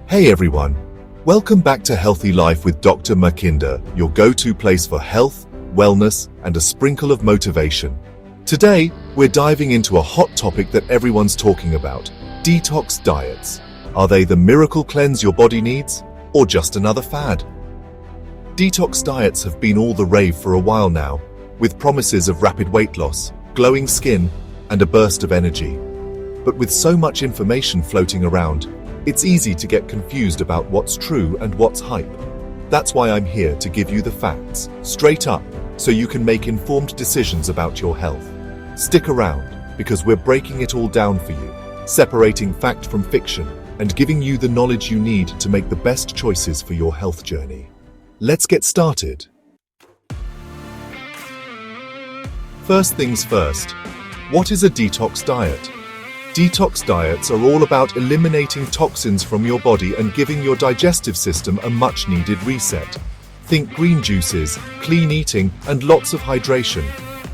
Hey everyone, welcome back to Healthy Life with Dr. Makinda, your go-to place for health, wellness, and a sprinkle of motivation. Today, we're diving into a hot topic that everyone's talking about, detox diets. Are they the miracle cleanse your body needs, or just another fad? Detox diets have been all the rave for a while now, with promises of rapid weight loss, glowing skin, and a burst of energy. But with so much information floating around, it's easy to get confused about what's true and what's hype. That's why I'm here to give you the facts, straight up, so you can make informed decisions about your health. Stick around, because we're breaking it all down for you, separating fact from fiction, and giving you the knowledge you need to make the best choices for your health journey. Let's get started. First things first, what is a detox diet? Detox diets are all about eliminating toxins from your body and giving your digestive system a much-needed reset. Think green juices, clean eating, and lots of hydration.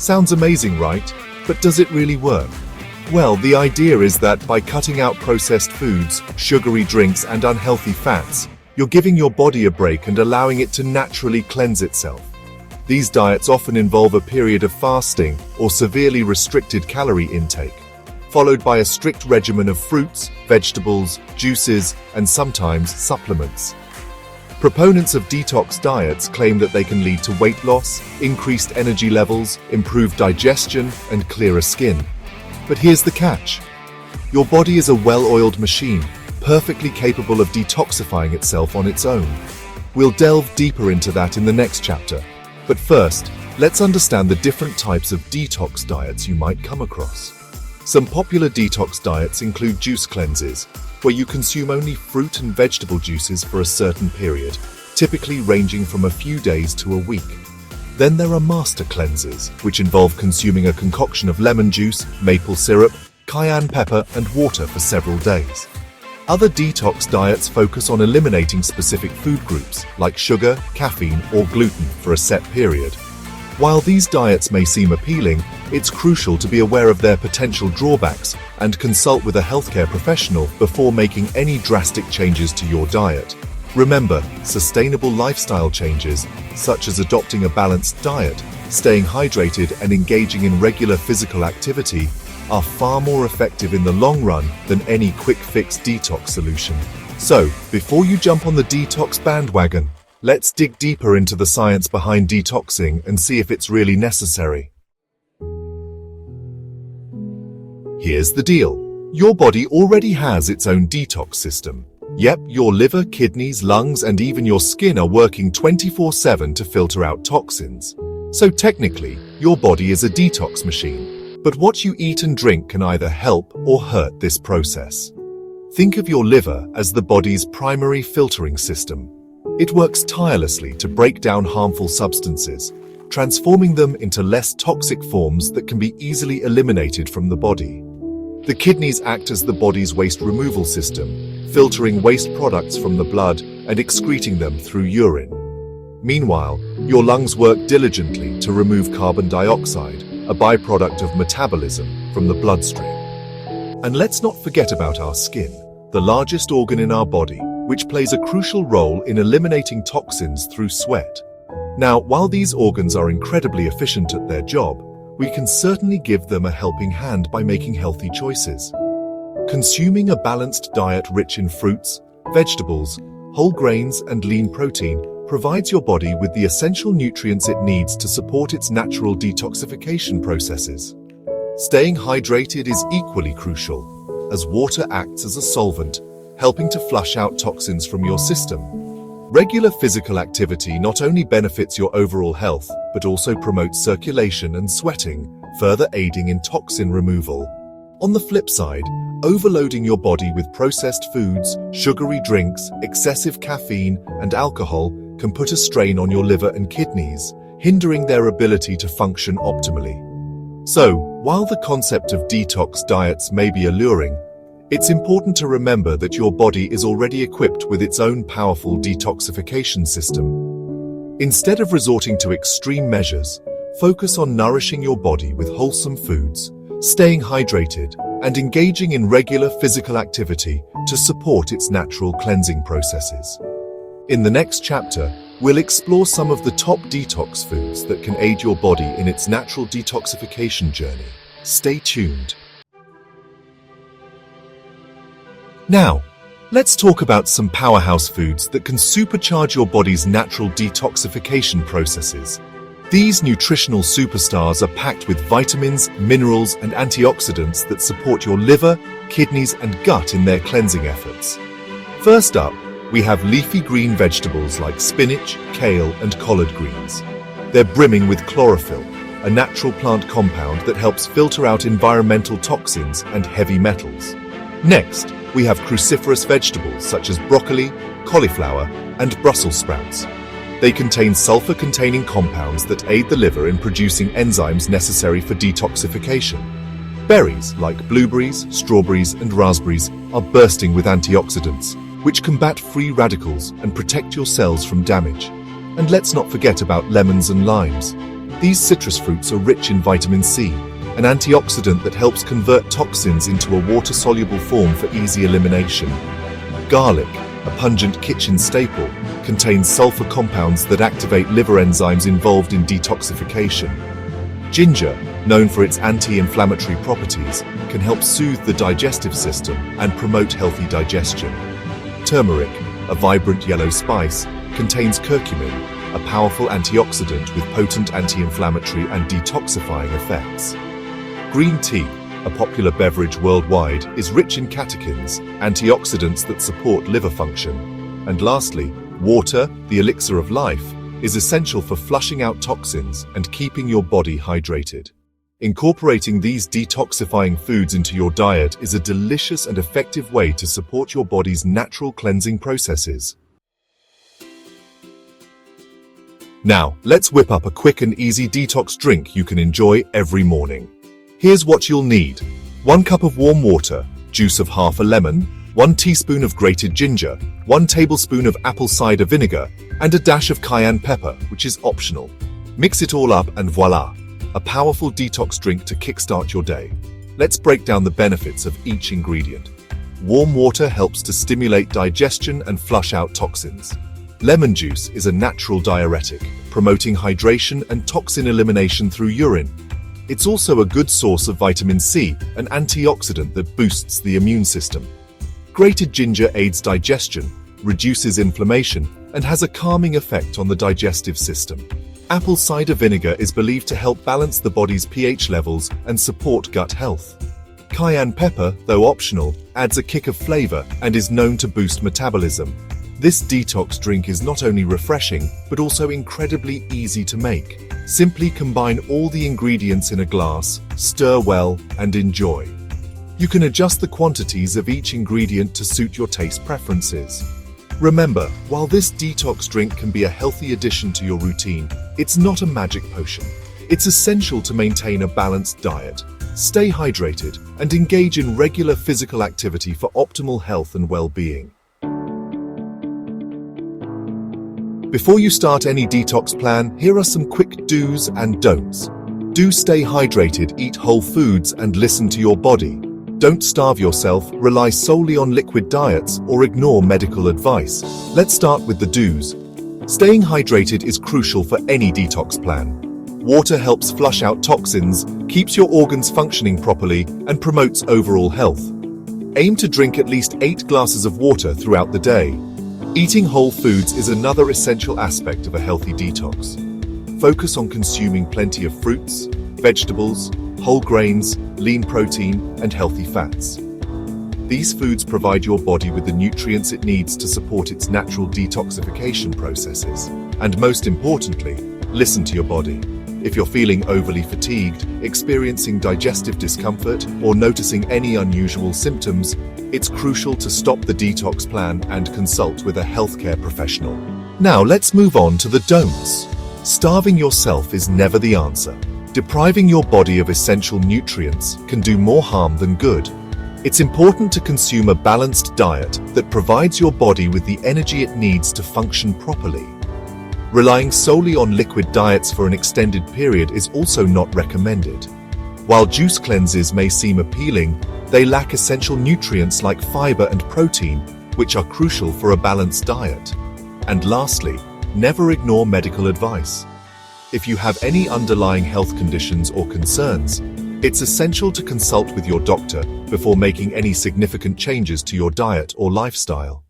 Sounds amazing, right? But does it really work? Well, the idea is that by cutting out processed foods, sugary drinks, and unhealthy fats, you're giving your body a break and allowing it to naturally cleanse itself. These diets often involve a period of fasting or severely restricted calorie intake, followed by a strict regimen of fruits, vegetables, juices, and sometimes supplements. Proponents of detox diets claim that they can lead to weight loss, increased energy levels, improved digestion, and clearer skin. But here's the catch. Your body is a well-oiled machine, perfectly capable of detoxifying itself on its own. We'll delve deeper into that in the next chapter. But first, let's understand the different types of detox diets you might come across. Some popular detox diets include juice cleanses, where you consume only fruit and vegetable juices for a certain period, typically ranging from a few days to a week. Then there are master cleanses, which involve consuming a concoction of lemon juice, maple syrup, cayenne pepper, and water for several days. Other detox diets focus on eliminating specific food groups, like sugar, caffeine, or gluten, for a set period. While these diets may seem appealing, it's crucial to be aware of their potential drawbacks and consult with a healthcare professional before making any drastic changes to your diet. Remember, sustainable lifestyle changes, such as adopting a balanced diet, staying hydrated, and engaging in regular physical activity, are far more effective in the long run than any quick-fix detox solution. So, before you jump on the detox bandwagon, let's dig deeper into the science behind detoxing and see if it's really necessary. Here's the deal. Your body already has its own detox system. Yep, your liver, kidneys, lungs, and even your skin are working 24/7 to filter out toxins. So technically, your body is a detox machine. But what you eat and drink can either help or hurt this process. Think of your liver as the body's primary filtering system. It works tirelessly to break down harmful substances, transforming them into less toxic forms that can be easily eliminated from the body. The kidneys act as the body's waste removal system, filtering waste products from the blood and excreting them through urine. Meanwhile, your lungs work diligently to remove carbon dioxide, a byproduct of metabolism, from the bloodstream. And let's not forget about our skin, the largest organ in our body, which plays a crucial role in eliminating toxins through sweat. Now, while these organs are incredibly efficient at their job, we can certainly give them a helping hand by making healthy choices. Consuming a balanced diet rich in fruits, vegetables, whole grains, and lean protein provides your body with the essential nutrients it needs to support its natural detoxification processes. Staying hydrated is equally crucial, as water acts as a solvent, helping to flush out toxins from your system. Regular physical activity not only benefits your overall health, but also promotes circulation and sweating, further aiding in toxin removal. On the flip side, overloading your body with processed foods, sugary drinks, excessive caffeine, and alcohol can put a strain on your liver and kidneys, hindering their ability to function optimally. So, while the concept of detox diets may be alluring, it's important to remember that your body is already equipped with its own powerful detoxification system. Instead of resorting to extreme measures, focus on nourishing your body with wholesome foods, staying hydrated, and engaging in regular physical activity to support its natural cleansing processes. In the next chapter, we'll explore some of the top detox foods that can aid your body in its natural detoxification journey. Stay tuned. Now, let's talk about some powerhouse foods that can supercharge your body's natural detoxification processes. These nutritional superstars are packed with vitamins, minerals, and antioxidants that support your liver, kidneys, and gut in their cleansing efforts. First up, we have leafy green vegetables like spinach, kale, and collard greens. They're brimming with chlorophyll, a natural plant compound that helps filter out environmental toxins and heavy metals. Next, we have cruciferous vegetables such as broccoli, cauliflower, and Brussels sprouts. They contain sulfur-containing compounds that aid the liver in producing enzymes necessary for detoxification. Berries like blueberries, strawberries, and raspberries are bursting with antioxidants, which combat free radicals and protect your cells from damage. And let's not forget about lemons and limes. These citrus fruits are rich in vitamin C, an antioxidant that helps convert toxins into a water-soluble form for easy elimination. Garlic, a pungent kitchen staple, contains sulfur compounds that activate liver enzymes involved in detoxification. Ginger, known for its anti-inflammatory properties, can help soothe the digestive system and promote healthy digestion. Turmeric, a vibrant yellow spice, contains curcumin, a powerful antioxidant with potent anti-inflammatory and detoxifying effects. Green tea, a popular beverage worldwide, is rich in catechins, antioxidants that support liver function. And lastly, water, the elixir of life, is essential for flushing out toxins and keeping your body hydrated. Incorporating these detoxifying foods into your diet is a delicious and effective way to support your body's natural cleansing processes. Now, let's whip up a quick and easy detox drink you can enjoy every morning. Here's what you'll need: 1 cup of warm water, juice of half a lemon, 1 teaspoon of grated ginger, 1 tablespoon of apple cider vinegar, and a dash of cayenne pepper, which is optional. Mix it all up and voila! A powerful detox drink to kickstart your day. Let's break down the benefits of each ingredient. Warm water helps to stimulate digestion and flush out toxins. Lemon juice is a natural diuretic, promoting hydration and toxin elimination through urine. It's also a good source of vitamin C, an antioxidant that boosts the immune system. Grated ginger aids digestion, reduces inflammation, and has a calming effect on the digestive system. Apple cider vinegar is believed to help balance the body's pH levels and support gut health. Cayenne pepper, though optional, adds a kick of flavor and is known to boost metabolism. This detox drink is not only refreshing, but also incredibly easy to make. Simply combine all the ingredients in a glass, stir well, and enjoy. You can adjust the quantities of each ingredient to suit your taste preferences. Remember, while this detox drink can be a healthy addition to your routine, it's not a magic potion. It's essential to maintain a balanced diet, stay hydrated, and engage in regular physical activity for optimal health and well-being. Before you start any detox plan, here are some quick do's and don'ts. Do stay hydrated, eat whole foods, and listen to your body. Don't starve yourself, rely solely on liquid diets, or ignore medical advice. Let's start with the do's. Staying hydrated is crucial for any detox plan. Water helps flush out toxins, keeps your organs functioning properly, and promotes overall health. Aim to drink at least 8 glasses of water throughout the day. Eating whole foods is another essential aspect of a healthy detox. Focus on consuming plenty of fruits, vegetables, whole grains, lean protein, and healthy fats. These foods provide your body with the nutrients it needs to support its natural detoxification processes. And most importantly, listen to your body. If you're feeling overly fatigued, experiencing digestive discomfort, or noticing any unusual symptoms, it's crucial to stop the detox plan and consult with a healthcare professional. Now let's move on to the don'ts. Starving yourself is never the answer. Depriving your body of essential nutrients can do more harm than good. It's important to consume a balanced diet that provides your body with the energy it needs to function properly. Relying solely on liquid diets for an extended period is also not recommended. While juice cleanses may seem appealing, They lack essential nutrients like fiber and protein, which are crucial for a balanced diet. And lastly, never ignore medical advice. If you have any underlying health conditions or concerns, it's essential to consult with your doctor before making any significant changes to your diet or lifestyle.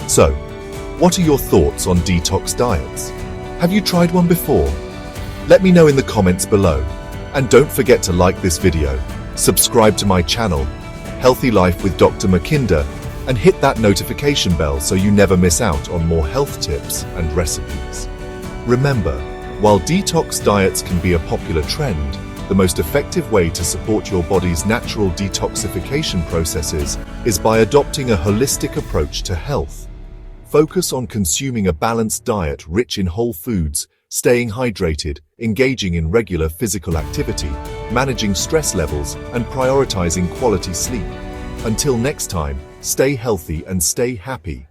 So, what are your thoughts on detox diets? Have you tried one before? Let me know in the comments below. And don't forget to like this video, subscribe to my channel, Healthy Life with Dr. Makinda, and hit that notification bell so you never miss out on more health tips and recipes. Remember, while detox diets can be a popular trend, the most effective way to support your body's natural detoxification processes is by adopting a holistic approach to health. Focus on consuming a balanced diet rich in whole foods, staying hydrated, engaging in regular physical activity, managing stress levels, and prioritizing quality sleep. Until next time, stay healthy and stay happy.